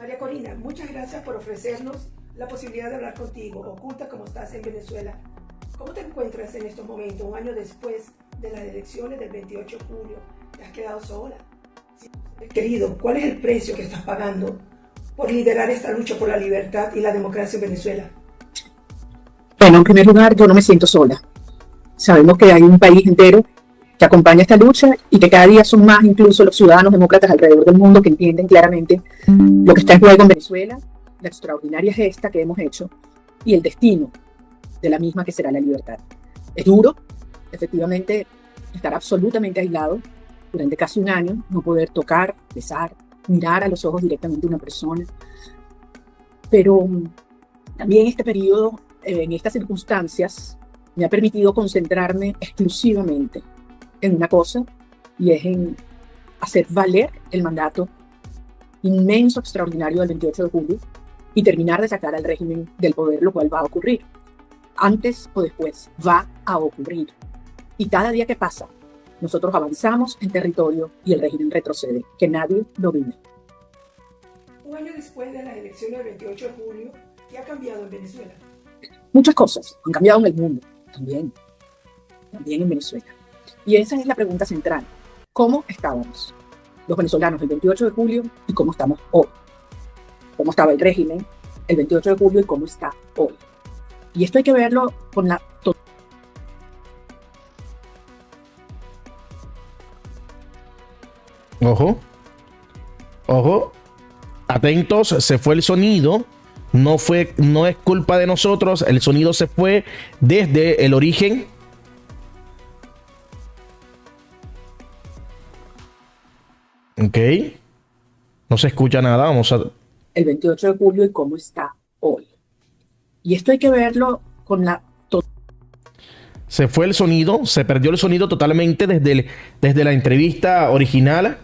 María Corina, muchas gracias por ofrecernos la posibilidad de hablar contigo, oculta como estás en Venezuela. ¿Cómo te encuentras en estos momentos, un año después de las elecciones del 28 de julio? ¿Te has quedado sola? Querido, ¿cuál es el precio que estás pagando por liderar esta lucha por la libertad y la democracia en Venezuela? Bueno, en primer lugar, yo no me siento sola. Sabemos que hay un país entero que acompaña esta lucha y que cada día son más incluso los ciudadanos demócratas alrededor del mundo que entienden claramente lo que está en juego en Venezuela, la extraordinaria gesta que hemos hecho y el destino de la misma que será la libertad. Es duro, efectivamente, estar absolutamente aislado durante casi un año, no poder tocar, besar, mirar a los ojos directamente a una persona. Pero también este periodo, en estas circunstancias, me ha permitido concentrarme exclusivamente en una cosa, y es en hacer valer el mandato inmenso, extraordinario del 28 de julio y terminar de sacar al régimen del poder, lo cual va a ocurrir. Antes o después va a ocurrir. Y cada día que pasa, nosotros avanzamos en territorio y el régimen retrocede. Que nadie lo vive. Un año después de las elecciones del 28 de julio, ¿qué ha cambiado en Venezuela? Muchas cosas han cambiado en el mundo, también en Venezuela. Y esa es la pregunta central. ¿Cómo estábamos los venezolanos el 28 de julio y cómo estamos hoy? ¿Cómo estaba el régimen el 28 de julio y cómo está hoy? Y esto hay que verlo con la Ojo, atentos, se fue el sonido. No es culpa de nosotros, el sonido se fue desde el origen. Ok. No se escucha nada, vamos a... El 28 de julio y cómo está hoy. Y esto hay que verlo con la... Se fue el sonido, se perdió el sonido totalmente desde la entrevista original.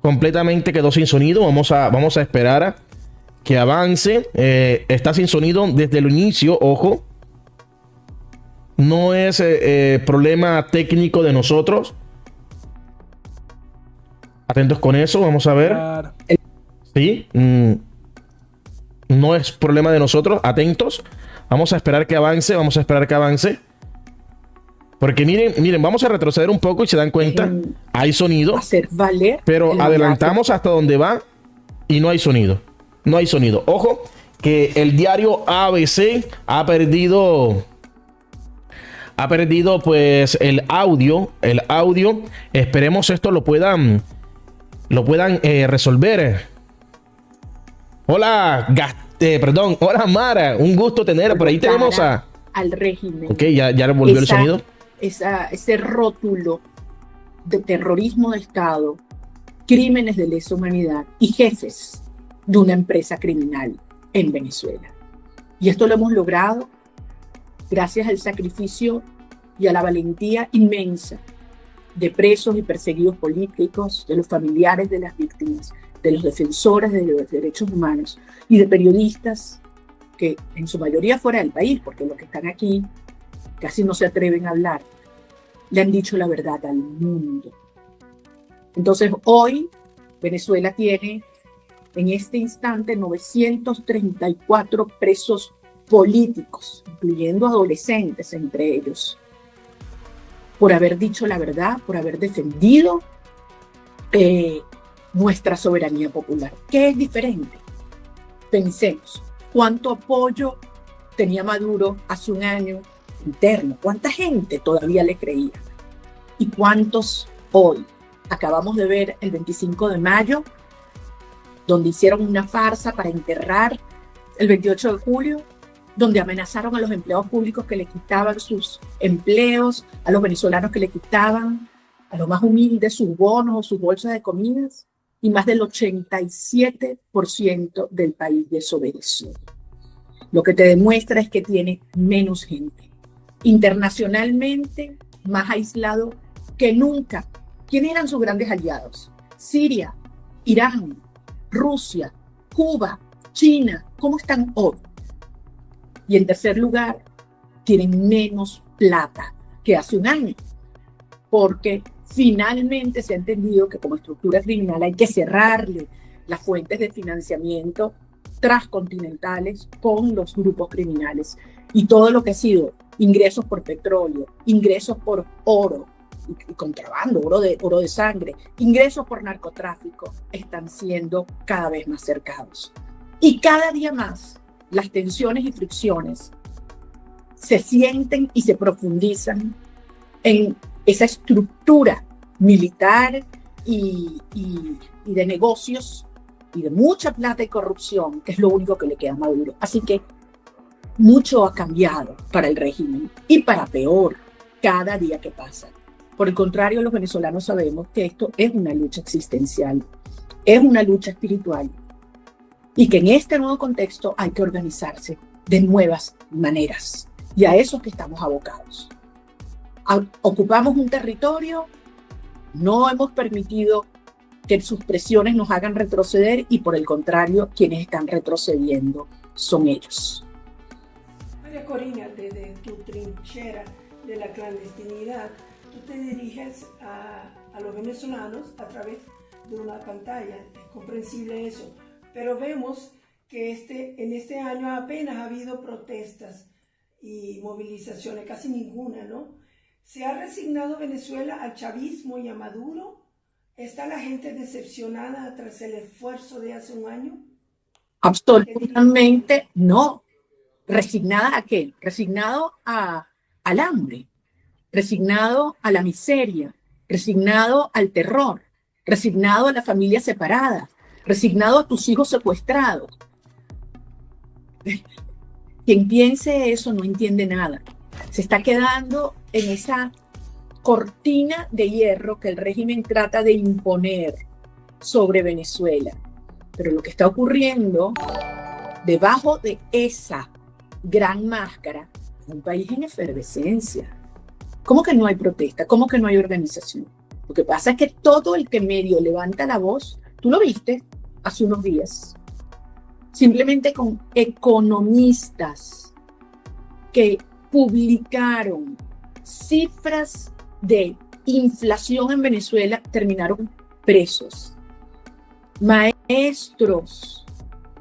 Completamente quedó sin sonido. Vamos a esperar a que avance. Está sin sonido desde el inicio, ojo. No es problema técnico de nosotros. Atentos con eso, vamos a ver. Sí, no es problema de nosotros, atentos. Vamos a esperar que avance, Porque miren, vamos a retroceder un poco y se dan cuenta, hay sonido. Hacer valer. Pero adelantamos hasta donde va y no hay sonido. No hay sonido. Ojo, que el diario ABC ha perdido pues el audio. Esperemos esto lo puedan resolver. Hola, hola Mara, un gusto tener. Por ahí tenemos al régimen. Ok, ya volvió el sonido. Ese rótulo de terrorismo de Estado, crímenes de lesa humanidad y jefes de una empresa criminal en Venezuela. Y esto lo hemos logrado gracias al sacrificio y a la valentía inmensa de presos y perseguidos políticos, de los familiares de las víctimas, de los defensores de los derechos humanos y de periodistas que en su mayoría fuera del país, porque los que están aquí casi no se atreven a hablar, le han dicho la verdad al mundo. Entonces hoy Venezuela tiene en este instante 934 presos políticos, incluyendo adolescentes entre ellos, por haber dicho la verdad, por haber defendido nuestra soberanía popular. ¿Qué es diferente? Pensemos, ¿cuánto apoyo tenía Maduro hace un año interno? ¿Cuánta gente todavía le creía? ¿Y cuántos hoy? Acabamos de ver el 25 de mayo, donde hicieron una farsa para enterrar el 28 de julio, donde amenazaron a los empleados públicos que le quitaban sus empleos, a los venezolanos que le quitaban, a los más humildes, sus bonos o sus bolsas de comidas, y más del 87% del país desobedeció. Lo que te demuestra es que tiene menos gente. Internacionalmente, más aislado que nunca. ¿Quiénes eran sus grandes aliados? Siria, Irán, Rusia, Cuba, China. ¿Cómo están hoy? Y en tercer lugar, tienen menos plata que hace un año, porque Finalmente se ha entendido que como estructura criminal hay que cerrarle las fuentes de financiamiento transcontinentales con los grupos criminales. Y todo lo que ha sido ingresos por petróleo, ingresos por oro y contrabando, oro de sangre, ingresos por narcotráfico, están siendo cada vez más cercados. Y cada día más las tensiones y fricciones se sienten y se profundizan en esa estructura militar y de negocios y de mucha plata y corrupción, que es lo único que le queda a Maduro. Así que mucho ha cambiado para el régimen y para peor cada día que pasa. Por el contrario, los venezolanos sabemos que esto es una lucha existencial, es una lucha espiritual y que en este nuevo contexto hay que organizarse de nuevas maneras. Y a eso es que estamos abocados. Ocupamos un territorio, no hemos permitido que sus presiones nos hagan retroceder y por el contrario, quienes están retrocediendo son ellos. María Corina, desde tu trinchera de la clandestinidad, tú te diriges a los venezolanos a través de una pantalla. Es comprensible eso, pero vemos que en este año apenas ha habido protestas y movilizaciones, casi ninguna, ¿no? ¿Se ha resignado Venezuela al chavismo y a Maduro? ¿Está la gente decepcionada tras el esfuerzo de hace un año? Absolutamente no. ¿Resignada a qué? Resignado al hambre, resignado a la miseria, resignado al terror, resignado a la familia separada, resignado a tus hijos secuestrados. Quien piense eso no entiende nada. Se está quedando en esa cortina de hierro que el régimen trata de imponer sobre Venezuela. Pero lo que está ocurriendo debajo de esa gran máscara es un país en efervescencia. ¿Cómo que no hay protesta? ¿Cómo que no hay organización? Lo que pasa es que todo el que medio levanta la voz, tú lo viste hace unos días, simplemente con economistas que publicaron cifras de inflación en Venezuela, terminaron presos. Maestros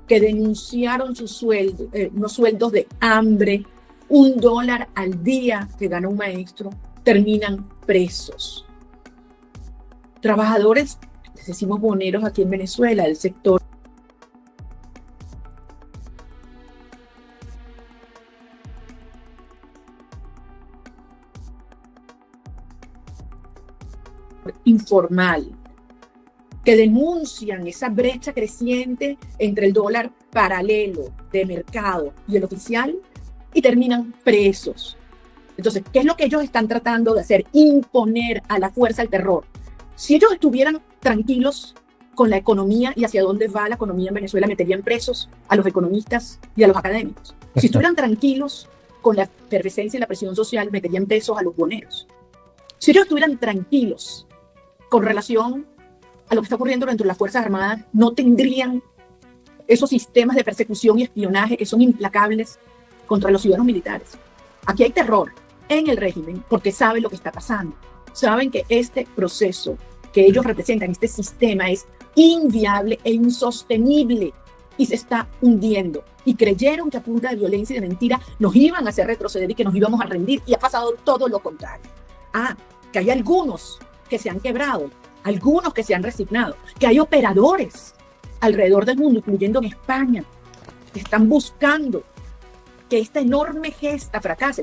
que denunciaron sus sueldos, unos sueldos de hambre, $1 al día que gana un maestro, terminan presos. Trabajadores, les decimos boneros aquí en Venezuela, del sector informal, que denuncian esa brecha creciente entre el dólar paralelo de mercado y el oficial y terminan presos. Entonces, ¿qué es lo que ellos están tratando de hacer? Imponer a la fuerza el terror. Si ellos estuvieran tranquilos con la economía y hacia dónde va la economía en Venezuela, meterían presos a los economistas y a los académicos. Si estuvieran tranquilos con la efervescencia y la presión social, meterían presos a los boneros. Si ellos estuvieran tranquilos con relación a lo que está ocurriendo dentro de las Fuerzas Armadas, no tendrían esos sistemas de persecución y espionaje que son implacables contra los ciudadanos militares. Aquí hay terror en el régimen porque saben lo que está pasando. Saben que este proceso que ellos representan, este sistema, es inviable e insostenible y se está hundiendo. Y creyeron que a punta de violencia y de mentira nos iban a hacer retroceder y que nos íbamos a rendir, y ha pasado todo lo contrario. Que hay algunos que se han quebrado, algunos que se han resignado, que hay operadores alrededor del mundo, incluyendo en España, que están buscando que esta enorme gesta fracase,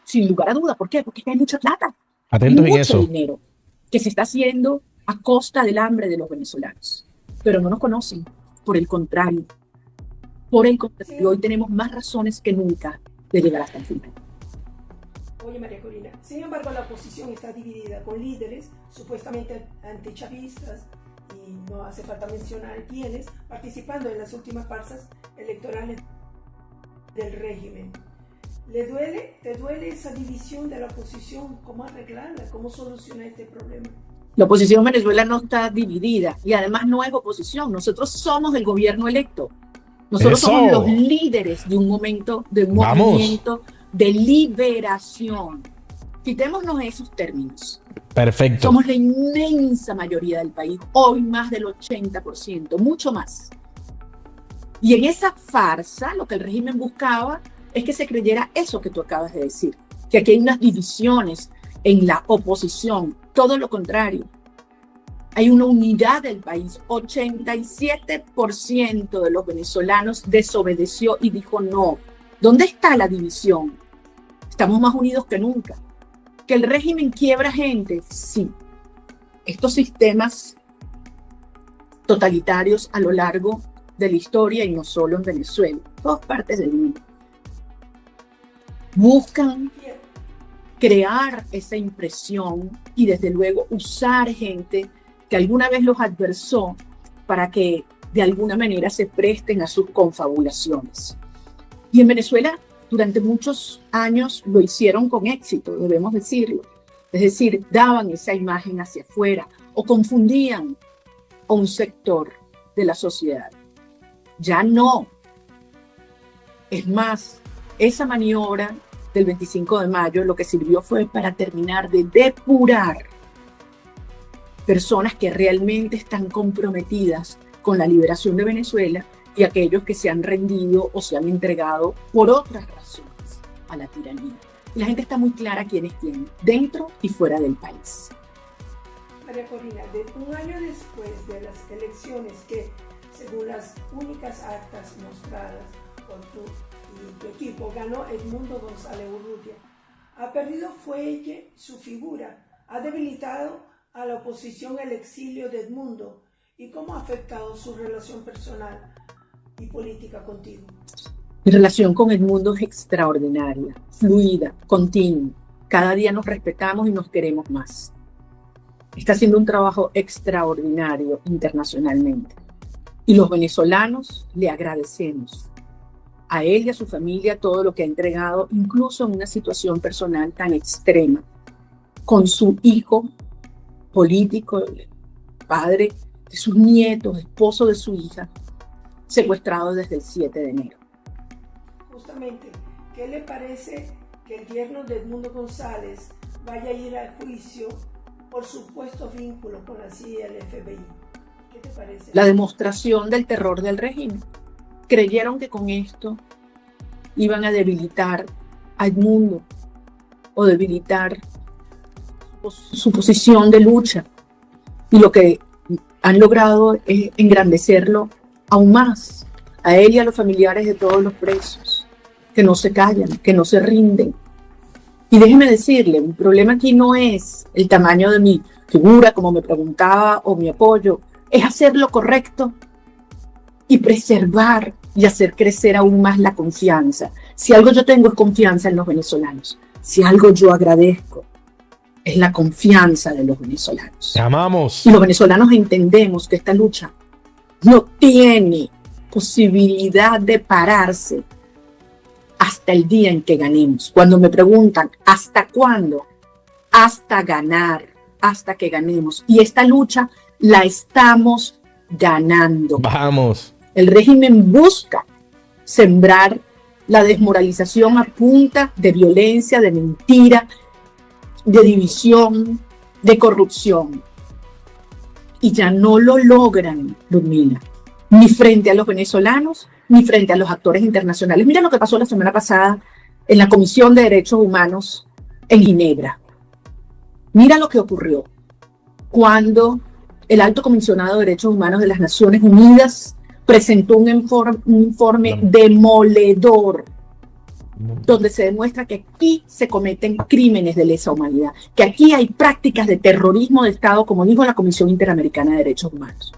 sin lugar a duda. ¿Por qué? Porque hay mucha plata, Atentos en mucho eso. dinero que se está haciendo a costa del hambre de los venezolanos. Pero no nos conocen, por el contrario. Sí. Hoy tenemos más razones que nunca de llegar hasta el final. Oye, María Corina, sin embargo, la oposición está dividida con líderes supuestamente antichavistas, y no hace falta mencionar quiénes, participando en las últimas farsas electorales del régimen. ¿Te duele esa división de la oposición? ¿Cómo arreglarla? ¿Cómo solucionar este problema? La oposición en Venezuela no está dividida y además no es oposición. Nosotros somos el gobierno electo. Nosotros somos los líderes de un momento, de un movimiento de liberación quitémonos esos términos. Perfecto. Somos la inmensa mayoría del país, hoy más del 80%, mucho más. Y en esa farsa, lo que el régimen buscaba es que se creyera eso que tú acabas de decir, que aquí hay unas divisiones en la oposición, todo lo contrario. Hay una unidad del país. 87% de los venezolanos desobedeció y dijo no. ¿Dónde está la división? Estamos más unidos que nunca. ¿Que el régimen quiebra gente? Sí. Estos sistemas totalitarios a lo largo de la historia, y no solo en Venezuela, en todas partes del mundo, buscan crear esa impresión y desde luego usar gente que alguna vez los adversó para que de alguna manera se presten a sus confabulaciones. Y en Venezuela durante muchos años lo hicieron con éxito, debemos decirlo. Es decir, daban esa imagen hacia afuera o confundían a un sector de la sociedad. Ya no. Es más, esa maniobra del 25 de mayo lo que sirvió fue para terminar de depurar personas que realmente están comprometidas con la liberación de Venezuela y aquellos que se han rendido o se han entregado por otras razones a la tiranía. Y la gente está muy clara quién es quién, dentro y fuera del país. María Corina, un año después de las elecciones que, según las únicas actas mostradas por tú y tu equipo, ganó Edmundo González Urrutia, ha perdido fuelle su figura, ha debilitado a la oposición el exilio de Edmundo y cómo ha afectado su relación personal y política contigo. Mi relación con Edmundo es extraordinaria, fluida, continua. Cada día nos respetamos y nos queremos más. Está haciendo un trabajo extraordinario internacionalmente. Y los venezolanos le agradecemos a él y a su familia todo lo que ha entregado, incluso en una situación personal tan extrema, con su hijo político, padre de sus nietos, esposo de su hija, secuestrado desde el 7 de enero. Justamente, ¿qué le parece que el yerno de Edmundo González vaya a ir al juicio por supuestos vínculos con la CIA y el FBI? ¿Qué te parece? La demostración del terror del régimen. Creyeron que con esto iban a debilitar a Edmundo o debilitar su posición de lucha. Y lo que han logrado es engrandecerlo aún más, a él y a los familiares de todos los presos, que no se callan, que no se rinden. Y déjeme decirle, mi problema aquí no es el tamaño de mi figura, como me preguntaba, o mi apoyo, es hacer lo correcto y preservar y hacer crecer aún más la confianza. Si algo yo tengo es confianza en los venezolanos. Si algo yo agradezco es la confianza de los venezolanos. Te amamos. Y los venezolanos entendemos que esta lucha no tiene posibilidad de pararse hasta el día en que ganemos. Cuando me preguntan, ¿hasta cuándo? Hasta ganar, hasta que ganemos. Y esta lucha la estamos ganando. Vamos. El régimen busca sembrar la desmoralización a punta de violencia, de mentira, de división, de corrupción. Y ya no lo logran, Ludmila, ni frente a los venezolanos, ni frente a los actores internacionales. Mira lo que pasó la semana pasada en la Comisión de Derechos Humanos en Ginebra. Mira lo que ocurrió cuando el Alto Comisionado de Derechos Humanos de las Naciones Unidas presentó un informe demoledor donde se demuestra que aquí se cometen crímenes de lesa humanidad, que aquí hay prácticas de terrorismo de Estado, como dijo la Comisión Interamericana de Derechos Humanos.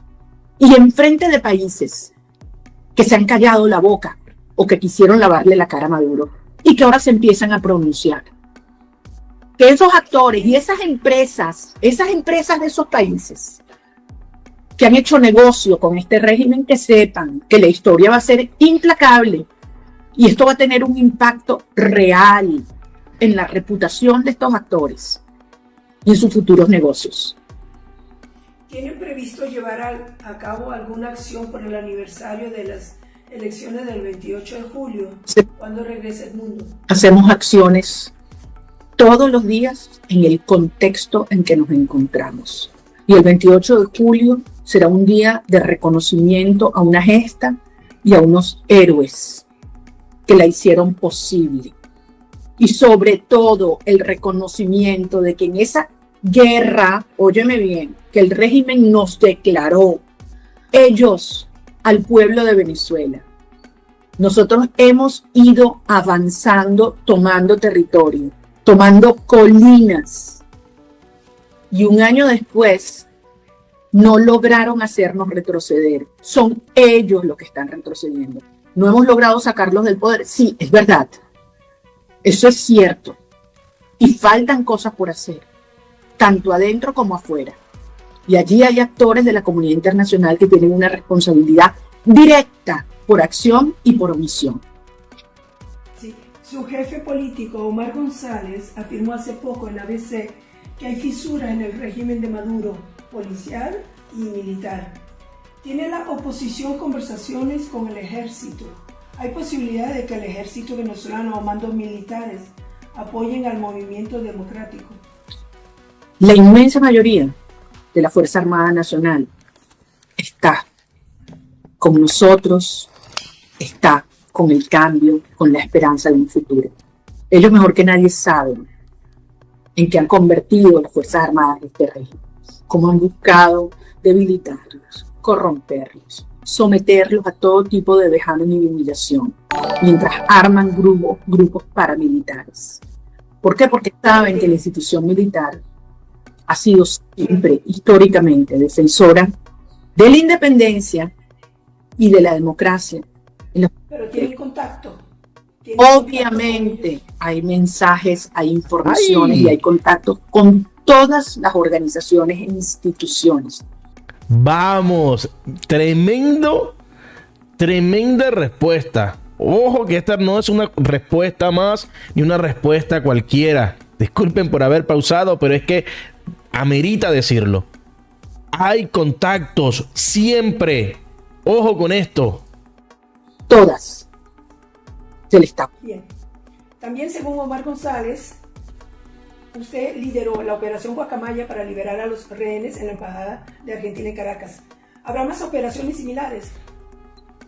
Y en frente de países que se han callado la boca o que quisieron lavarle la cara a Maduro y que ahora se empiezan a pronunciar. Que esos actores y esas empresas de esos países que han hecho negocio con este régimen, que sepan que la historia va a ser implacable y esto va a tener un impacto real en la reputación de estos actores y en sus futuros negocios. ¿Tienen previsto llevar a cabo alguna acción por el aniversario de las elecciones del 28 de julio, Sí. cuando regrese Edmundo? Hacemos acciones todos los días en el contexto en que nos encontramos. Y el 28 de julio será un día de reconocimiento a una gesta y a unos héroes que la hicieron posible. Y sobre todo el reconocimiento de que en esa guerra, óyeme bien, que el régimen nos declaró, ellos, al pueblo de Venezuela, nosotros hemos ido avanzando, tomando territorio, tomando colinas, y un año después no lograron hacernos retroceder. Son ellos los que están retrocediendo. No hemos logrado sacarlos del poder. Sí, es verdad. Eso es cierto. Y faltan cosas por hacer, tanto adentro como afuera. Y allí hay actores de la comunidad internacional que tienen una responsabilidad directa por acción y por omisión. Sí. Su jefe político, Omar González, afirmó hace poco en ABC que hay fisuras en el régimen de Maduro, policial y militar. ¿Tiene la oposición conversaciones con el ejército? ¿Hay posibilidad de que el ejército venezolano o mandos militares apoyen al movimiento democrático? La inmensa mayoría de la Fuerza Armada Nacional está con nosotros, está con el cambio, con la esperanza de un futuro. Ellos mejor que nadie saben en qué han convertido las Fuerzas Armadas de este régimen, cómo han buscado debilitarlos, corromperlos, someterlos a todo tipo de vejamen y humillación, mientras arman grupos paramilitares. ¿Por qué? Porque saben que la institución militar ha sido siempre, históricamente, defensora de la independencia y de la democracia. Pero tienen contacto. Obviamente hay mensajes, hay informaciones y hay contactos con todas las organizaciones e instituciones. Vamos, tremenda respuesta. Ojo que esta no es una respuesta más ni una respuesta cualquiera. Disculpen por haber pausado, pero es que amerita decirlo. Hay contactos siempre. Ojo con esto. Todas del Estado. Bien. También, según Omar González, usted lideró la operación Guacamaya para liberar a los rehenes en la Embajada de Argentina en Caracas. ¿Habrá más operaciones similares?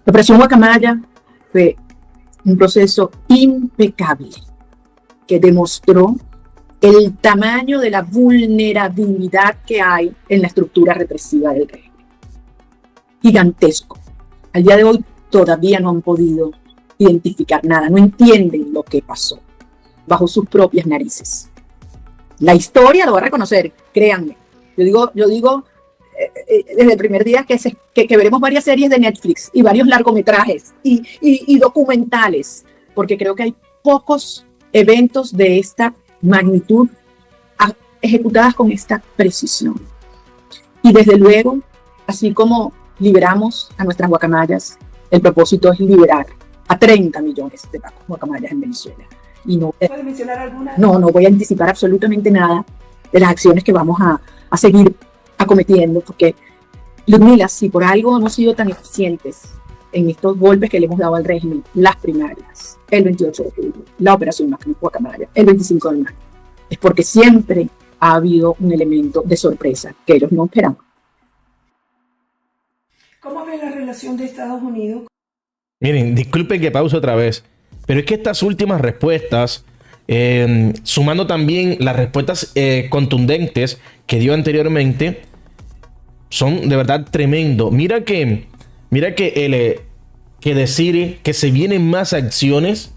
La operación Guacamaya fue un proceso impecable que demostró el tamaño de la vulnerabilidad que hay en la estructura represiva del régimen. Gigantesco. Al día de hoy todavía no han podido identificar nada, no entienden lo que pasó bajo sus propias narices. La historia lo va a reconocer, créanme. Yo digo desde el primer día que veremos varias series de Netflix y varios largometrajes y documentales, porque creo que hay pocos eventos de esta magnitud ejecutadas con esta precisión. Y desde luego, así como liberamos a nuestras guacamayas, el propósito es liberar a 30 millones de guacamayas en Venezuela. Y ¿Puede mencionar alguna? No voy a anticipar absolutamente nada de las acciones que vamos a seguir acometiendo, porque, Ludmila, si por algo hemos sido tan eficientes en estos golpes que le hemos dado al régimen, las primarias, el 28 de julio, la operación Guacamaya, el 25 de mayo, es porque siempre ha habido un elemento de sorpresa que ellos no esperaban. ¿Cómo ve la relación de Estados Unidos? Miren, disculpen que pause otra vez, pero es que estas últimas respuestas, sumando también las respuestas contundentes que dio anteriormente, son de verdad tremendo. Mira que decir que se vienen más acciones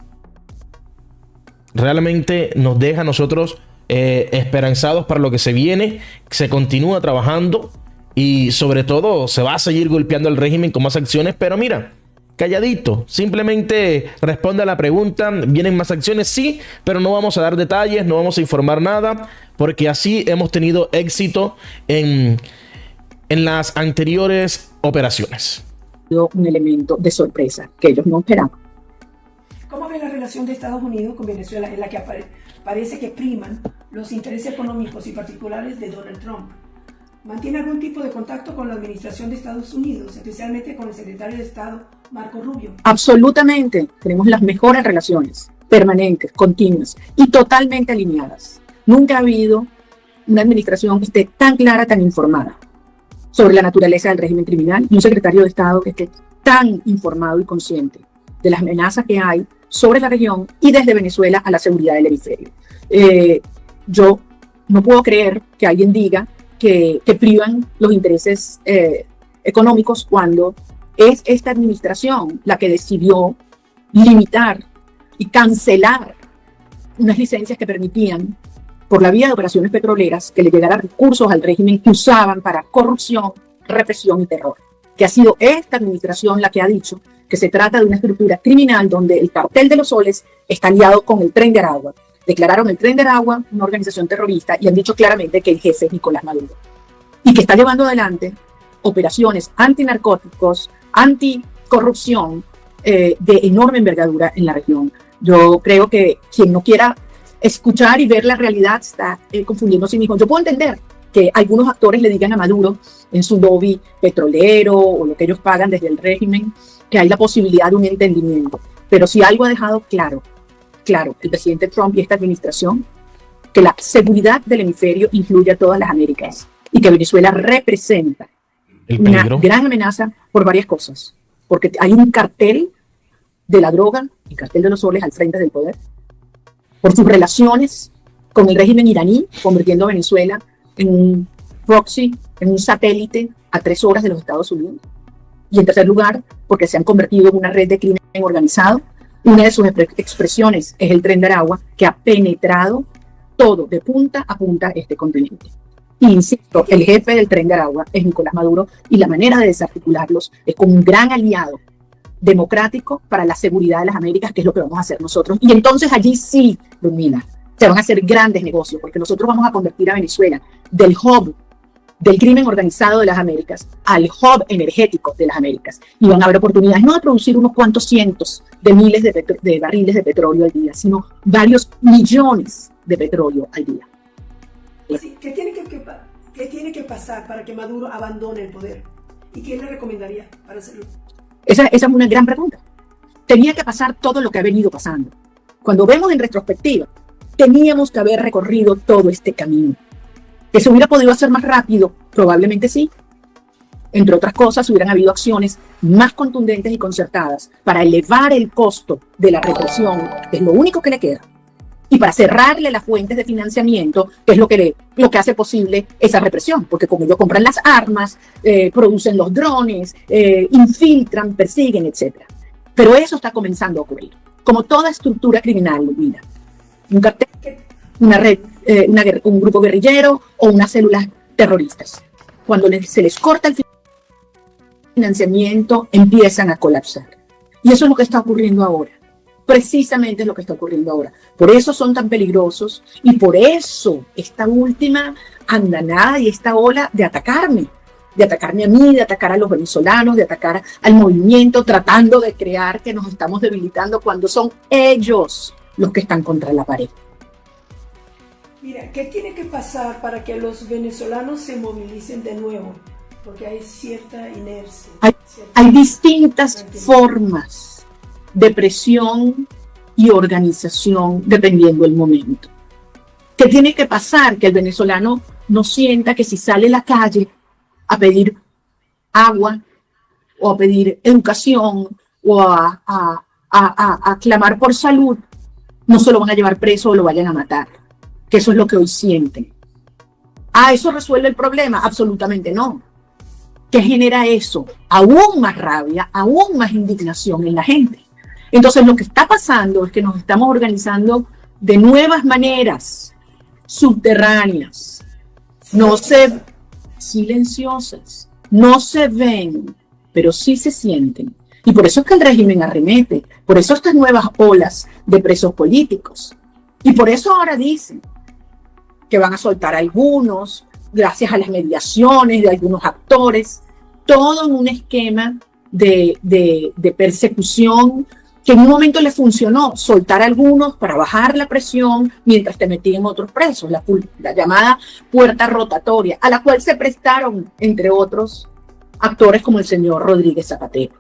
realmente nos deja a nosotros esperanzados para lo que se viene. Se continúa trabajando y sobre todo se va a seguir golpeando al régimen con más acciones, pero mira, calladito, simplemente responde a la pregunta. ¿Vienen más acciones? Sí, pero no vamos a dar detalles, no vamos a informar nada, porque así hemos tenido éxito en las anteriores operaciones. Un elemento de sorpresa que ellos no esperaban. ¿Cómo ve la relación de Estados Unidos con Venezuela, en la que parece que priman los intereses económicos y particulares de Donald Trump? ¿Mantiene algún tipo de contacto con la administración de Estados Unidos, especialmente con el secretario de Estado, Marco Rubio? Absolutamente, tenemos las mejores relaciones, permanentes, continuas y totalmente alineadas. Nunca ha habido una administración que esté tan clara, tan informada sobre la naturaleza del régimen criminal y un secretario de Estado que esté tan informado y consciente de las amenazas que hay sobre la región y desde Venezuela a la seguridad del hemisferio. Yo no puedo creer que alguien diga que privan los intereses económicos cuando es esta administración la que decidió limitar y cancelar unas licencias que permitían, por la vía de operaciones petroleras, que le llegaran recursos al régimen que usaban para corrupción, represión y terror. Que ha sido esta administración la que ha dicho que se trata de una estructura criminal donde el cartel de los soles está aliado con el Tren de Aragua. Declararon el Tren de Aragua una organización terrorista y han dicho claramente que el jefe es Nicolás Maduro. Y que está llevando adelante operaciones antinarcóticos, anticorrupción de enorme envergadura en la región. Yo creo que quien no quiera escuchar y ver la realidad está confundiendo a sí mismo. Yo puedo entender que algunos actores le digan a Maduro en su lobby petrolero o lo que ellos pagan desde el régimen, que hay la posibilidad de un entendimiento. Pero si algo ha dejado claro el presidente Trump y esta administración, que la seguridad del hemisferio incluye a todas las Américas y que Venezuela representa una gran amenaza por varias cosas. Porque hay un cartel de la droga, el cartel de los soles al frente del poder, por sus relaciones con el régimen iraní, convirtiendo a Venezuela en un proxy, en un satélite a 3 horas de los Estados Unidos. Y en tercer lugar, porque se han convertido en una red de crimen organizado. Una de sus expresiones es el Tren de Aragua, que ha penetrado todo de punta a punta este continente. Y insisto, el jefe del Tren de Aragua es Nicolás Maduro y la manera de desarticularlos es con un gran aliado democrático para la seguridad de las Américas, que es lo que vamos a hacer nosotros. Y entonces allí sí, Ludmila, se van a hacer grandes negocios, porque nosotros vamos a convertir a Venezuela del hub del crimen organizado de las Américas al hub energético de las Américas. Y van a haber oportunidades no de producir unos cuantos cientos de miles de barriles de petróleo al día, sino varios millones de petróleo al día. Sí, ¿qué tiene que pasar para que Maduro abandone el poder? ¿Y quién le recomendaría para hacerlo? Esa es una gran pregunta. Tenía que pasar todo lo que ha venido pasando. Cuando vemos en retrospectiva, teníamos que haber recorrido todo este camino. ¿Que se hubiera podido hacer más rápido? Probablemente sí. Entre otras cosas, hubieran habido acciones más contundentes y concertadas para elevar el costo de la represión, que es lo único que le queda, y para cerrarle las fuentes de financiamiento, que es lo que hace posible esa represión, porque como ellos compran las armas, producen los drones, infiltran, persiguen, etc. Pero eso está comenzando a ocurrir. Como toda estructura criminal, mira, un cartel, una red, un grupo guerrillero o unas células terroristas. Cuando se les corta el financiamiento, empiezan a colapsar. Y eso es lo que está ocurriendo ahora. Precisamente es lo que está ocurriendo ahora. Por eso son tan peligrosos y por eso esta última andanada y esta ola de atacarme a mí, de atacar a los venezolanos, de atacar al movimiento, tratando de crear que nos estamos debilitando cuando son ellos los que están contra la pared. Mira, ¿qué tiene que pasar para que los venezolanos se movilicen de nuevo? Porque hay cierta inercia. Hay distintas formas de presión y organización dependiendo del momento. ¿Qué tiene que pasar? Que el venezolano no sienta que si sale a la calle a pedir agua o a pedir educación o a clamar por salud, no se lo van a llevar preso o lo vayan a matar. Que eso es lo que hoy sienten. ¿Eso resuelve el problema? Absolutamente no. ¿Qué genera eso? Aún más rabia, aún más indignación en la gente. Entonces lo que está pasando es que nos estamos organizando de nuevas maneras, subterráneas, silenciosas, no se ven, pero sí se sienten. Y por eso es que el régimen arremete, por eso estas nuevas olas de presos políticos. Y por eso ahora dicen que van a soltar a algunos, gracias a las mediaciones de algunos actores, todo en un esquema de persecución que en un momento les funcionó, soltar a algunos para bajar la presión mientras te metían otros presos, la llamada puerta rotatoria, a la cual se prestaron, entre otros, actores como el señor Rodríguez Zapatero.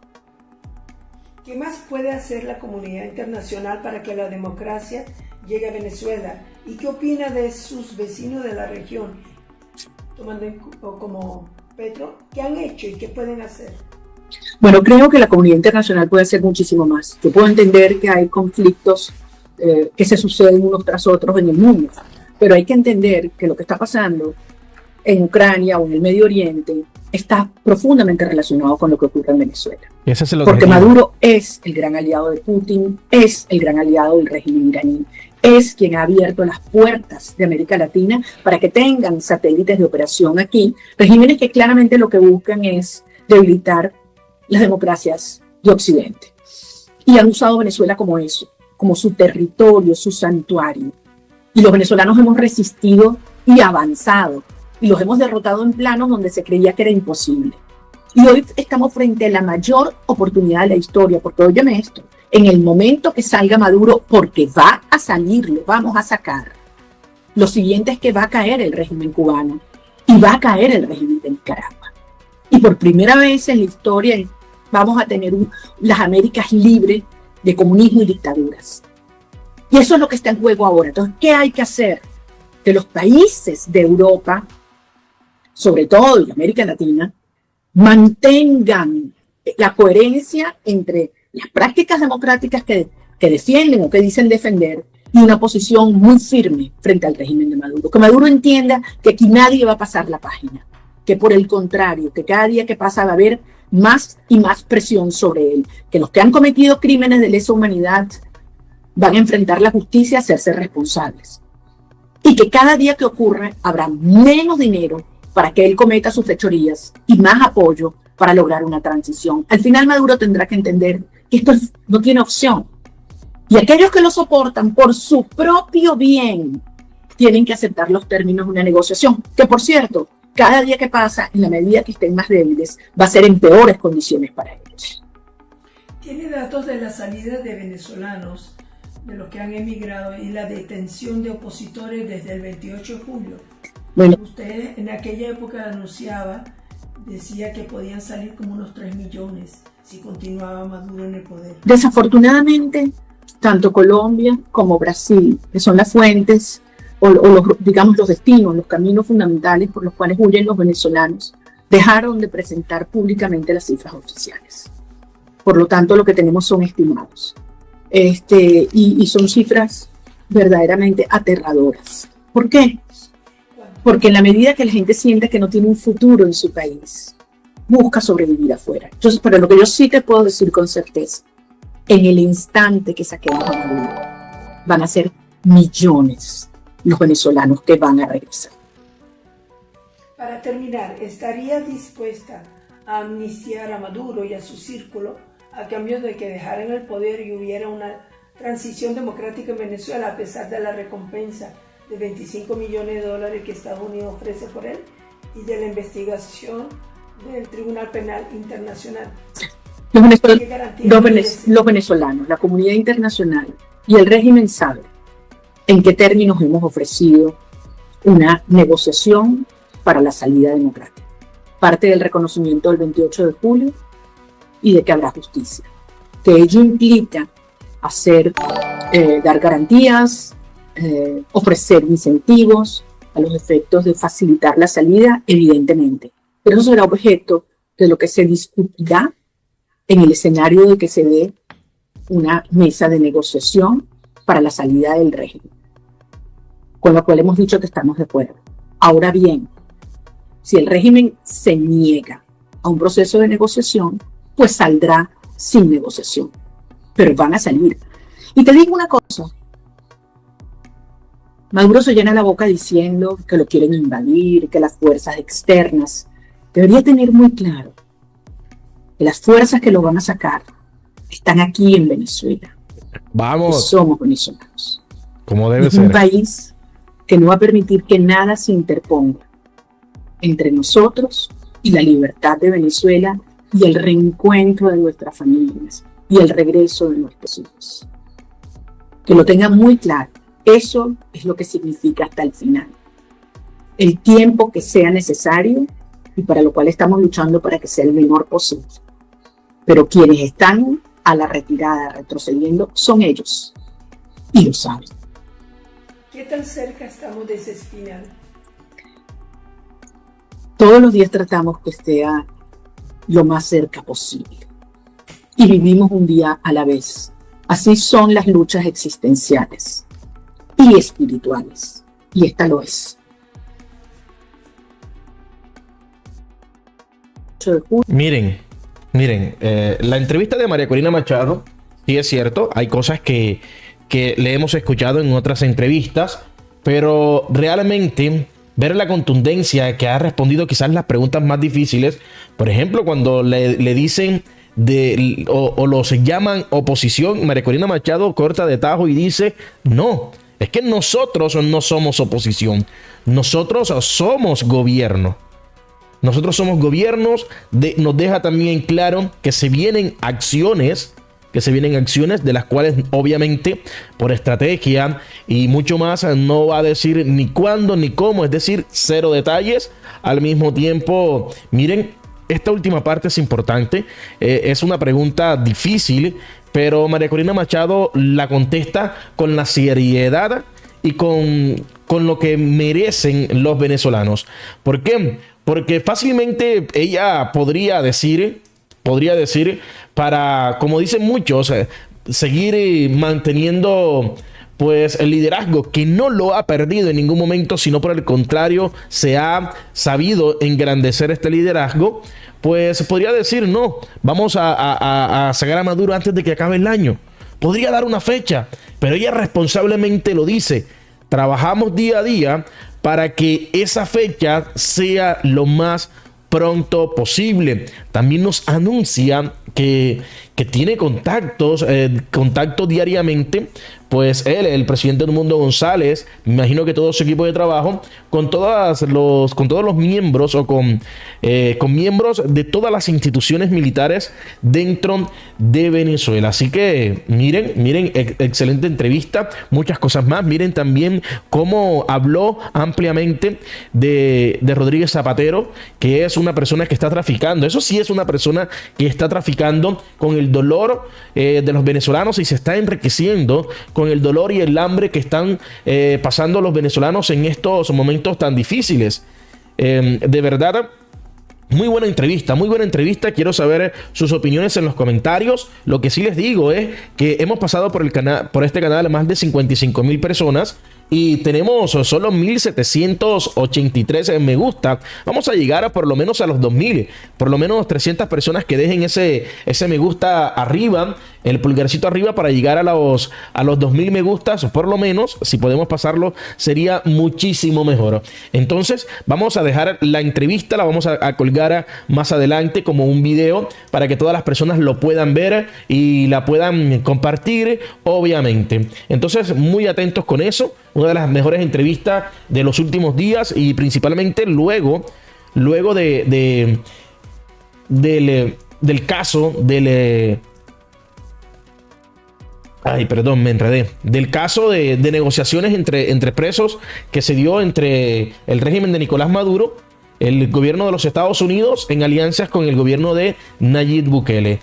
¿Qué más puede hacer la comunidad internacional para que la democracia llegue a Venezuela? ¿Y qué opina de sus vecinos de la región, tomando como Petro? ¿Qué han hecho y qué pueden hacer? Bueno, creo que la comunidad internacional puede hacer muchísimo más. Yo puedo entender que hay conflictos que se suceden unos tras otros en el mundo, pero hay que entender que lo que está pasando en Ucrania o en el Medio Oriente está profundamente relacionado con lo que ocurre en Venezuela. Ese es el Porque objetivo. Maduro es el gran aliado de Putin, es el gran aliado del régimen iraní, es quien ha abierto las puertas de América Latina para que tengan satélites de operación aquí, regímenes que claramente lo que buscan es debilitar las democracias de Occidente. Y han usado Venezuela como eso, como su territorio, su santuario. Y los venezolanos hemos resistido y avanzado, y los hemos derrotado en planos donde se creía que era imposible. Y hoy estamos frente a la mayor oportunidad de la historia, porque óyeme esto, en el momento que salga Maduro, porque va a salir, lo vamos a sacar, lo siguiente es que va a caer el régimen cubano y va a caer el régimen de Nicaragua. Y por primera vez en la historia vamos a tener las Américas libres de comunismo y dictaduras. Y eso es lo que está en juego ahora. Entonces, ¿qué hay que hacer? Que los países de Europa, sobre todo y América Latina, mantengan la coherencia entre las prácticas democráticas que defienden o que dicen defender y una posición muy firme frente al régimen de Maduro. Que Maduro entienda que aquí nadie va a pasar la página, que por el contrario, que cada día que pasa va a haber más y más presión sobre él, que los que han cometido crímenes de lesa humanidad van a enfrentar la justicia a hacerse responsables. Y que cada día que ocurre habrá menos dinero para que él cometa sus fechorías y más apoyo para lograr una transición. Al final Maduro tendrá que entender que esto no tiene opción. Y aquellos que lo soportan por su propio bien tienen que aceptar los términos de una negociación, que por cierto, cada día que pasa, en la medida que estén más débiles, va a ser en peores condiciones para ellos. ¿Tiene datos de la salida de venezolanos, de los que han emigrado y la detención de opositores desde el 28 de julio? Bueno, Usted en aquella época decía que podían salir como unos 3 millones si continuaba Maduro en el poder. desafortunadamente, tanto Colombia como Brasil, que son las fuentes o los destinos, los caminos fundamentales por los cuales huyen los venezolanos, dejaron de presentar públicamente las cifras oficiales. Por lo tanto, lo que tenemos son estimados. Y son cifras verdaderamente aterradoras. ¿Por qué? Porque en la medida que la gente siente que no tiene un futuro en su país, busca sobrevivir afuera. Entonces, pero lo que yo sí te puedo decir con certeza, en el instante que saquemos a Maduro, van a ser millones los venezolanos que van a regresar. Para terminar, ¿estaría dispuesta a amnistiar a Maduro y a su círculo a cambio de que dejaran el poder y hubiera una transición democrática en Venezuela a pesar de la recompensa de $25 millones que Estados Unidos ofrece por él y de la investigación del Tribunal Penal Internacional? Los venezolanos, la comunidad internacional y el régimen saben en qué términos hemos ofrecido una negociación para la salida democrática. Parte del reconocimiento del 28 de julio y de que habrá justicia. Que ello implica dar garantías, ofrecer incentivos a los efectos de facilitar la salida, evidentemente. Pero eso será objeto de lo que se discutirá en el escenario de que se dé una mesa de negociación para la salida del régimen, con lo cual hemos dicho que estamos de acuerdo. Ahora bien, si el régimen se niega a un proceso de negociación, pues saldrá sin negociación, pero van a salir. Y te digo una cosa, Maduro se llena la boca diciendo que lo quieren invadir, que las fuerzas externas. Debería tener muy claro que las fuerzas que lo van a sacar están aquí en Venezuela. Vamos. Somos venezolanos. Como debe Es ser. un país que no va a permitir que nada se interponga entre nosotros y la libertad de Venezuela y el reencuentro de nuestras familias y el regreso de nuestros hijos. Que lo tengan muy claro. Eso es lo que significa hasta el final. El tiempo que sea necesario y para lo cual estamos luchando para que sea el menor posible. Pero quienes están a la retirada, retrocediendo, son ellos. Y lo saben. ¿Qué tan cerca estamos de ese final? Todos los días tratamos que esté lo más cerca posible. Y vivimos un día a la vez. Así son las luchas existenciales y espirituales. Y esta lo es. Miren, la entrevista de María Corina Machado, sí es cierto, hay cosas que le hemos escuchado en otras entrevistas, pero realmente ver la contundencia que ha respondido quizás las preguntas más difíciles, por ejemplo, cuando le dicen o los llaman oposición, María Corina Machado corta de tajo y dice, no, es que nosotros no somos oposición, nosotros somos gobierno. Nosotros somos gobiernos, nos deja también claro que se vienen acciones de las cuales obviamente por estrategia y mucho más no va a decir ni cuándo ni cómo, es decir, cero detalles. Al mismo tiempo, miren, esta última parte es importante, es una pregunta difícil, pero María Corina Machado la contesta con la seriedad y con lo que merecen los venezolanos. ¿Por qué? Porque fácilmente ella podría decir para, como dicen muchos, seguir manteniendo pues el liderazgo, que no lo ha perdido en ningún momento, sino por el contrario se ha sabido engrandecer este liderazgo. Pues podría decir, no, vamos a sacar a Maduro antes de que acabe el año. Podría dar una fecha, pero ella responsablemente lo dice. Trabajamos día a día para que esa fecha sea lo más pronto posible. También nos anuncia que tiene contactos diariamente, pues él, el presidente Edmundo González, me imagino que todo su equipo de trabajo, con todos los miembros o con miembros de todas las instituciones militares dentro de Venezuela. Así que miren, excelente entrevista, muchas cosas más. Miren también cómo habló ampliamente de Rodríguez Zapatero, que es una persona que está traficando. Eso sí es una persona que está traficando con el dolor de los venezolanos y se está enriqueciendo con el dolor y el hambre que están pasando los venezolanos en estos momentos tan difíciles. De verdad, muy buena entrevista. Quiero saber sus opiniones en los comentarios. Lo que sí les digo es que hemos pasado por este canal más de 55,000 personas y tenemos solo 1,783 me gusta. Vamos a llegar por lo menos a los 2,000, por lo menos 300 personas que dejen ese me gusta arriba, el pulgarcito arriba, para llegar a los 2,000 me gustas, por lo menos. Si podemos pasarlo sería muchísimo mejor. Entonces vamos a dejar la entrevista, la vamos a colgar más adelante como un video para que todas las personas lo puedan ver y la puedan compartir, obviamente. Entonces, muy atentos con eso. Una de las mejores entrevistas de los últimos días y principalmente luego del caso del caso de negociaciones entre presos que se dio entre el régimen de Nicolás Maduro, el gobierno de los Estados Unidos, en alianzas con el gobierno de Nayib Bukele.